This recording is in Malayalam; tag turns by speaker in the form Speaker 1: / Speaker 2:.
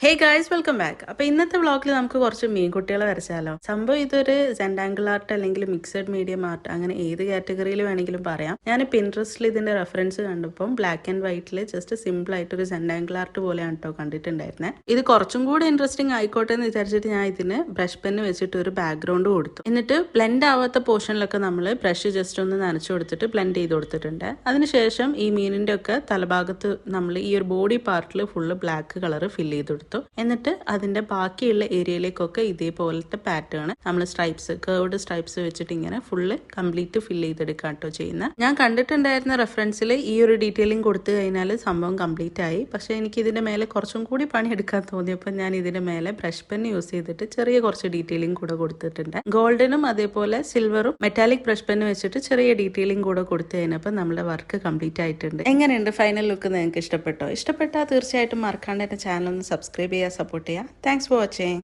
Speaker 1: Hey guys welcome back. അപ്പൊ ഇന്നത്തെ വ്ളോഗിൽ നമുക്ക് കുറച്ച് മീൻകുട്ടികളെ വരച്ചാലോ. സംഭവം ഇതൊരു സെൻഡാങ്കിൾ ആർട്ട് അല്ലെങ്കിൽ മിക്സഡ് മീഡിയം ആർട്ട്, അങ്ങനെ ഏത് കാറ്റഗറിയിൽ വേണമെങ്കിലും പറയാം. ഞാൻ പിൻട്രസ്റ്റിൽ ഇതിന്റെ റെഫറൻസ് കണ്ടപ്പോൾ ബ്ലാക്ക് ആൻഡ് വൈറ്റിൽ ജസ്റ്റ് സിമ്പിൾ ആയിട്ട് ഒരു സെൻഡാങ്കിൾ ആർട്ട് പോലെയാണ് കേട്ടോ കണ്ടിട്ടുണ്ടായിരുന്നത്. ഇത് കുറച്ചും കൂടെ ഇൻട്രസ്റ്റിംഗ് ആയിക്കോട്ടെ എന്ന് വിചാരിച്ചിട്ട് ഞാൻ ഇതിന് ബ്രഷ് പെന്ന് വെച്ചിട്ട് ഒരു ബാക്ക്ഗ്രൗണ്ട് കൊടുത്തു. എന്നിട്ട് ബ്ലെൻഡ് ആവാത്ത പോർഷനിലൊക്കെ നമ്മൾ ബ്രഷ് ജസ്റ്റ് ഒന്ന് നനച്ചു കൊടുത്തിട്ട് ബ്ലെൻഡ് ചെയ്ത് കൊടുത്തിട്ടുണ്ട്. അതിനുശേഷം ഈ മീനിന്റെ ഒക്കെ തലഭാഗത്ത് നമ്മൾ ഈ ഒരു ബോഡി പാർട്ടിൽ ഫുള്ള് ബ്ലാക്ക് കളർ ഫില്ല് ചെയ്ത് കൊടുത്തു. എന്നിട്ട് അതിന്റെ ബാക്കിയുള്ള ഏരിയയിലേക്കൊക്കെ ഇതേപോലത്തെ പാറ്റേൺ നമ്മൾ സ്ട്രൈപ്സ്, കേർവ്ഡ് സ്ട്രൈപ്സ് വെച്ചിട്ട് ഇങ്ങനെ ഫുള്ള് കംപ്ലീറ്റ് ഫില്ല് ചെയ്തെടുക്കാം കേട്ടോ ചെയ്യുന്നത്. ഞാൻ കണ്ടിട്ടുണ്ടായിരുന്ന റെഫറൻസിൽ ഈ ഒരു ഡീറ്റെയിലിംഗ് കൊടുത്തു കഴിഞ്ഞാൽ സംഭവം കംപ്ലീറ്റ് ആയി. പക്ഷെ എനിക്ക് ഇതിന്റെ മേലെ കുറച്ചും കൂടി പണി എടുക്കാൻ തോന്നിയപ്പോൾ ഞാൻ ഇതിന്റെ മേലെ ബ്രഷ് പെൻ യൂസ് ചെയ്തിട്ട് ചെറിയ കുറച്ച് ഡീറ്റെയിലിംഗ് കൂടെ കൊടുത്തിട്ടുണ്ട്. ഗോൾഡനും അതേപോലെ സിൽവറും മെറ്റാലിക് ബ്രഷ് പെൻ വെച്ചിട്ട് ചെറിയ ഡീറ്റെയിലിംഗ് കൂടെ കൊടുത്തു കഴിഞ്ഞപ്പോൾ നമ്മുടെ വർക്ക് കംപ്ലീറ്റ് ആയിട്ടുണ്ട്. എങ്ങനെയുണ്ട് ഫൈനൽ ലുക്ക്? നിങ്ങൾക്ക് ഇഷ്ടപ്പെട്ടോ? ഇഷ്ടപ്പെട്ടാൽ തീർച്ചയായിട്ടും മറക്കാണ്ട് എന്റെ ചാനൽ ഒന്ന് സബ്സ്ക്രൈബ് ചെയ്യുക, സപ്പോർട്ട് ചെയ്യുക. Thanks for watching.